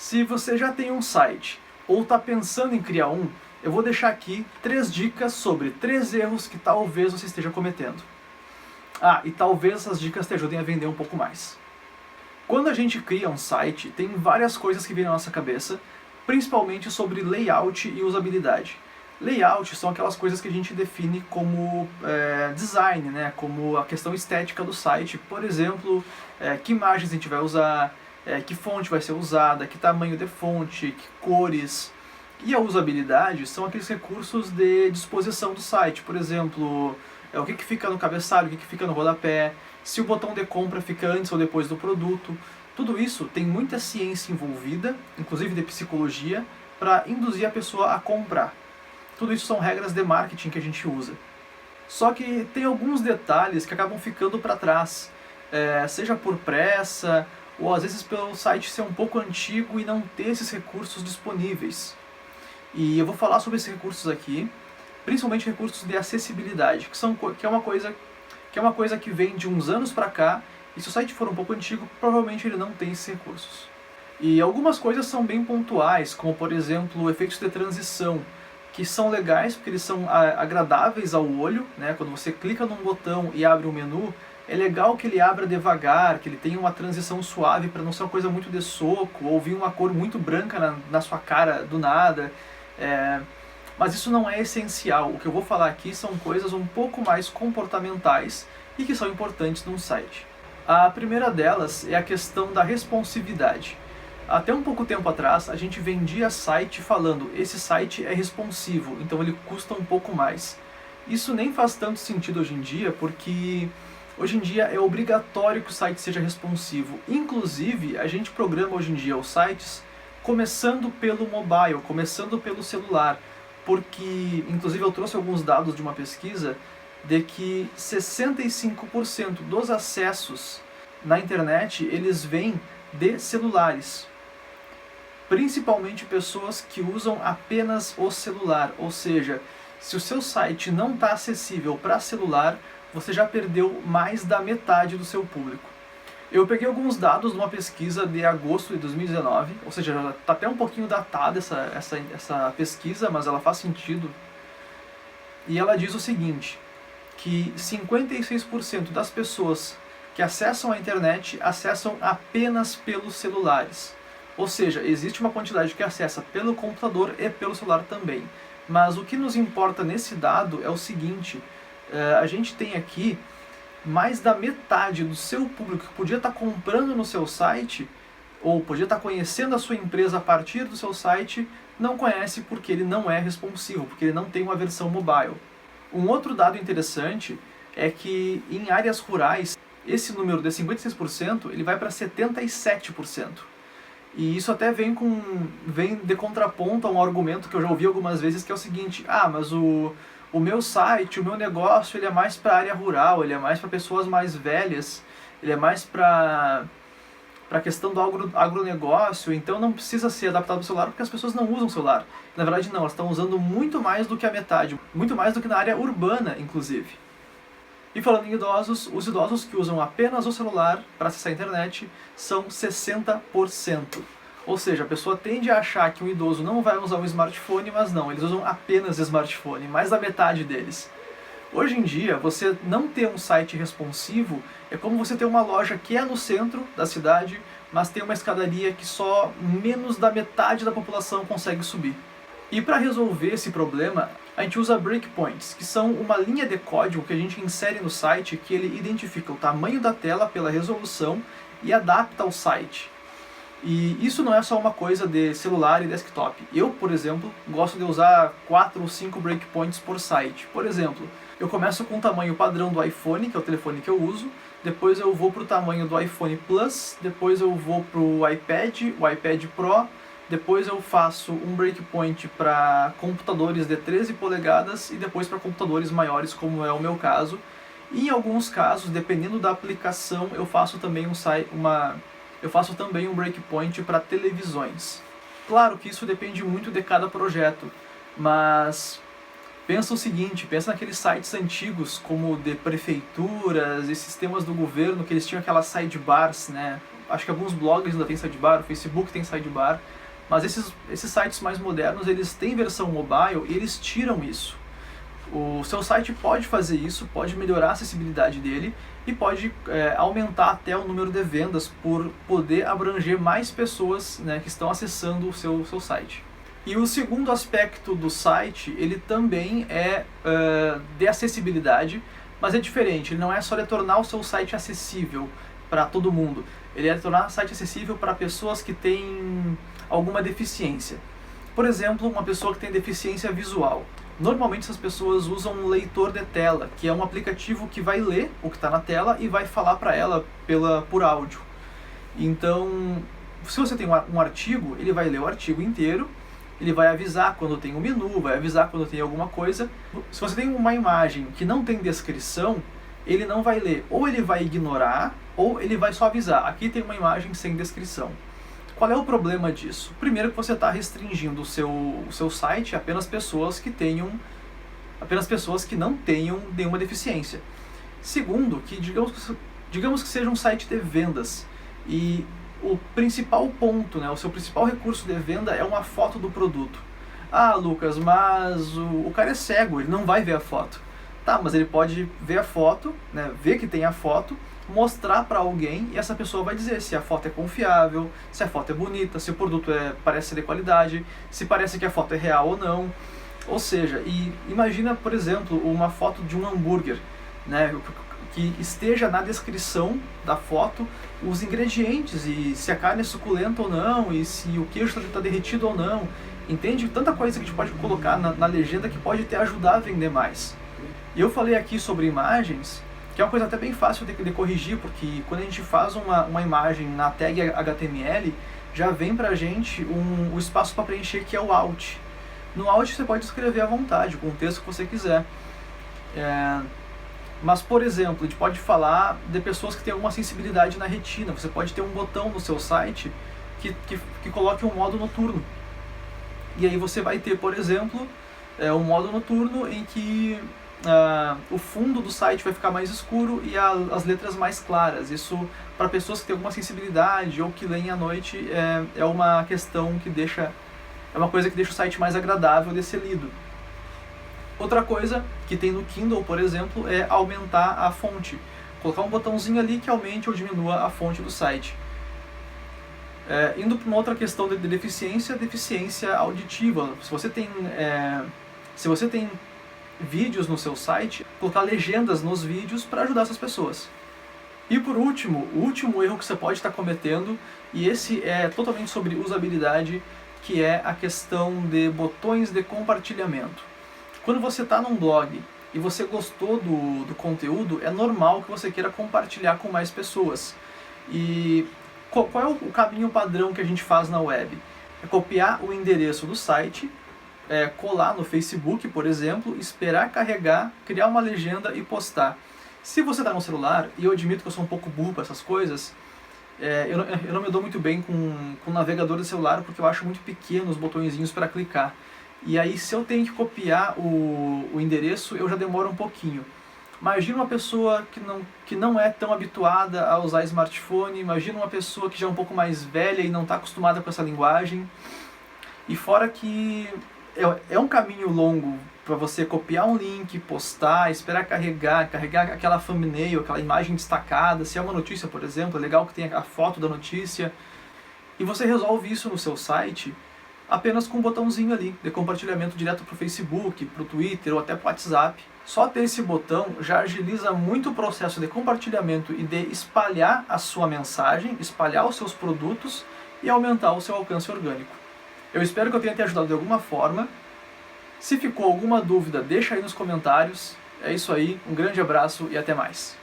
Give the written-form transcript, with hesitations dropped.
Se você já tem um site ou está pensando em criar um, eu vou deixar aqui 3 dicas sobre 3 erros que talvez você esteja cometendo. E talvez essas dicas te ajudem a vender um pouco mais. Quando a gente cria um site, tem várias coisas que vêm na nossa cabeça, principalmente sobre layout e usabilidade. Layout são aquelas coisas que a gente define como design, né? Como a questão estética do site. Por exemplo, que imagens a gente vai usar, que fonte vai ser usada, que tamanho de fonte, que cores. E a usabilidade são aqueles recursos de disposição do site. Por exemplo, o que fica no cabeçalho, o que fica no rodapé, se o botão de compra fica antes ou depois do produto. Tudo isso tem muita ciência envolvida, inclusive de psicologia, para induzir a pessoa a comprar. Tudo isso são regras de marketing que a gente usa. Só que tem alguns detalhes que acabam ficando para trás, seja por pressa, ou às vezes pelo site ser um pouco antigo e não ter esses recursos disponíveis. E eu vou falar sobre esses recursos aqui, principalmente recursos de acessibilidade, que é uma coisa que vem de uns anos para cá, e se o site for um pouco antigo, provavelmente ele não tem esses recursos. E algumas coisas são bem pontuais, como por exemplo efeitos de transição, que são legais porque eles são agradáveis ao olho, né? Quando você clica num botão e abre um menu, é legal que ele abra devagar, que ele tenha uma transição suave para não ser uma coisa muito de soco, ou vir uma cor muito branca na sua cara do nada. Mas isso não é essencial. O que eu vou falar aqui são coisas um pouco mais comportamentais e que são importantes num site. A primeira delas é a questão da responsividade. Até um pouco tempo atrás, a gente vendia site falando, esse site é responsivo, então ele custa um pouco mais. Isso nem faz tanto sentido hoje em dia, porque hoje em dia é obrigatório que o site seja responsivo. Inclusive, a gente programa hoje em dia os sites começando pelo mobile, começando pelo celular, porque, inclusive eu trouxe alguns dados de uma pesquisa, de que 65% dos acessos na internet, eles vêm de celulares. Principalmente pessoas que usam apenas o celular, ou seja, se o seu site não está acessível para celular, você já perdeu mais da metade do seu público. Eu peguei alguns dados de uma pesquisa de agosto de 2019, ou seja, já está até um pouquinho datada essa pesquisa, mas ela faz sentido. E ela diz o seguinte, que 56% das pessoas que acessam a internet acessam apenas pelos celulares. Ou seja, existe uma quantidade que acessa pelo computador e pelo celular também. Mas o que nos importa nesse dado é o seguinte, a gente tem aqui mais da metade do seu público que podia estar comprando no seu site, ou podia estar conhecendo a sua empresa a partir do seu site, não conhece porque ele não é responsivo, porque ele não tem uma versão mobile. Um outro dado interessante é que em áreas rurais, esse número de 56% ele vai para 77%. E isso até vem de contraponto a um argumento que eu já ouvi algumas vezes, que é o seguinte, mas o meu site, o meu negócio, ele é mais para área rural, ele é mais para pessoas mais velhas, ele é mais para a questão do agronegócio, então não precisa ser adaptado ao celular porque as pessoas não usam celular. Na verdade não, elas estão usando muito mais do que a metade, muito mais do que na área urbana, inclusive. E falando em idosos, os idosos que usam apenas o celular para acessar a internet são 60%. Ou seja, a pessoa tende a achar que um idoso não vai usar um smartphone, mas não, eles usam apenas smartphone, mais da metade deles. Hoje em dia, você não ter um site responsivo é como você ter uma loja que é no centro da cidade, mas tem uma escadaria que só menos da metade da população consegue subir. E para resolver esse problema, a gente usa breakpoints, que são uma linha de código que a gente insere no site que ele identifica o tamanho da tela pela resolução e adapta ao site. E isso não é só uma coisa de celular e desktop. Eu, por exemplo, gosto de usar 4 ou 5 breakpoints por site. Por exemplo, eu começo com o tamanho padrão do iPhone, que é o telefone que eu uso, depois eu vou para o tamanho do iPhone Plus, depois eu vou para o iPad Pro, depois eu faço um breakpoint para computadores de 13 polegadas e depois para computadores maiores, como é o meu caso. E em alguns casos, dependendo da aplicação, eu faço também um breakpoint para televisões. Claro que isso depende muito de cada projeto, mas pensa o seguinte, pensa naqueles sites antigos como de prefeituras e sistemas do governo, que eles tinham aquelas sidebars, né? acho que alguns blogs ainda tem sidebar, o Facebook tem sidebar, mas esses sites mais modernos, eles têm versão mobile e eles tiram isso. O seu site pode fazer isso, pode melhorar a acessibilidade dele e pode aumentar até o número de vendas por poder abranger mais pessoas, né, que estão acessando o seu site. E o segundo aspecto do site, ele também é de acessibilidade, mas é diferente. Ele não é só de tornar o seu site acessível para todo mundo. Ele é de tornar o site acessível para pessoas que têm alguma deficiência. Por exemplo, uma pessoa que tem deficiência visual. Normalmente essas pessoas usam um leitor de tela, que é um aplicativo que vai ler o que está na tela e vai falar para ela por áudio. Então, se você tem um artigo, ele vai ler o artigo inteiro, ele vai avisar quando tem um menu, vai avisar quando tem alguma coisa. Se você tem uma imagem que não tem descrição, ele não vai ler, ou ele vai ignorar, ou ele vai só avisar, aqui tem uma imagem sem descrição. Qual é o problema disso? Primeiro que você está restringindo o seu site a apenas pessoas que não tenham nenhuma deficiência. Segundo, que digamos que seja um site de vendas e o principal ponto, né, o seu principal recurso de venda é uma foto do produto. Ah, Lucas, mas o cara é cego, ele não vai ver a foto. Tá, mas ele pode ver a foto, né, ver que tem a foto, mostrar para alguém e essa pessoa vai dizer se a foto é confiável, se a foto é bonita, se o produto parece ser de qualidade, se parece que a foto é real ou não. Ou seja, imagina, por exemplo, uma foto de um hambúrguer, né, que esteja na descrição da foto os ingredientes e se a carne é suculenta ou não, e se o queijo está derretido ou não. Entende? Tanta coisa que a gente pode colocar na legenda que pode te ajudar a vender mais. E eu falei aqui sobre imagens, que é uma coisa até bem fácil de corrigir, porque quando a gente faz uma imagem na tag HTML, já vem pra gente o espaço para preencher, que é o Alt. No Alt você pode escrever à vontade, com o texto que você quiser. Mas, por exemplo, a gente pode falar de pessoas que têm alguma sensibilidade na retina. Você pode ter um botão no seu site que coloque um modo noturno. E aí você vai ter, por exemplo, um modo noturno em que o fundo do site vai ficar mais escuro e as letras mais claras. Isso, para pessoas que têm alguma sensibilidade ou que leem à noite, é uma questão que é uma coisa que deixa o site mais agradável de ser lido. Outra coisa que tem no Kindle, por exemplo, é aumentar a fonte. Colocar um botãozinho ali que aumente ou diminua a fonte do site. Indo para uma outra questão de deficiência auditiva. Se você tem vídeos no seu site, colocar legendas nos vídeos para ajudar essas pessoas. E por último, o último erro que você pode estar cometendo, e esse é totalmente sobre usabilidade, que é a questão de botões de compartilhamento. Quando você está num blog e você gostou do conteúdo, é normal que você queira compartilhar com mais pessoas. E qual é o caminho padrão que a gente faz na web? É copiar o endereço do site, colar no Facebook, por exemplo, esperar carregar, criar uma legenda e postar. Se você está no celular, e eu admito que eu sou um pouco burro para essas coisas, eu não me dou muito bem com o navegador do celular porque eu acho muito pequeno os botõezinhos para clicar. E aí, se eu tenho que copiar o endereço, eu já demoro um pouquinho. Imagina uma pessoa que não é tão habituada a usar smartphone, imagina uma pessoa que já é um pouco mais velha e não está acostumada com essa linguagem. E fora que é um caminho longo para você copiar um link, postar, esperar carregar aquela thumbnail, aquela imagem destacada. Se é uma notícia, por exemplo, é legal que tenha a foto da notícia. E você resolve isso no seu site apenas com um botãozinho ali de compartilhamento direto para o Facebook, para o Twitter ou até para o WhatsApp. Só ter esse botão já agiliza muito o processo de compartilhamento e de espalhar a sua mensagem, espalhar os seus produtos e aumentar o seu alcance orgânico. Eu espero que eu tenha te ajudado de alguma forma. Se ficou alguma dúvida, deixa aí nos comentários. É isso aí, um grande abraço e até mais.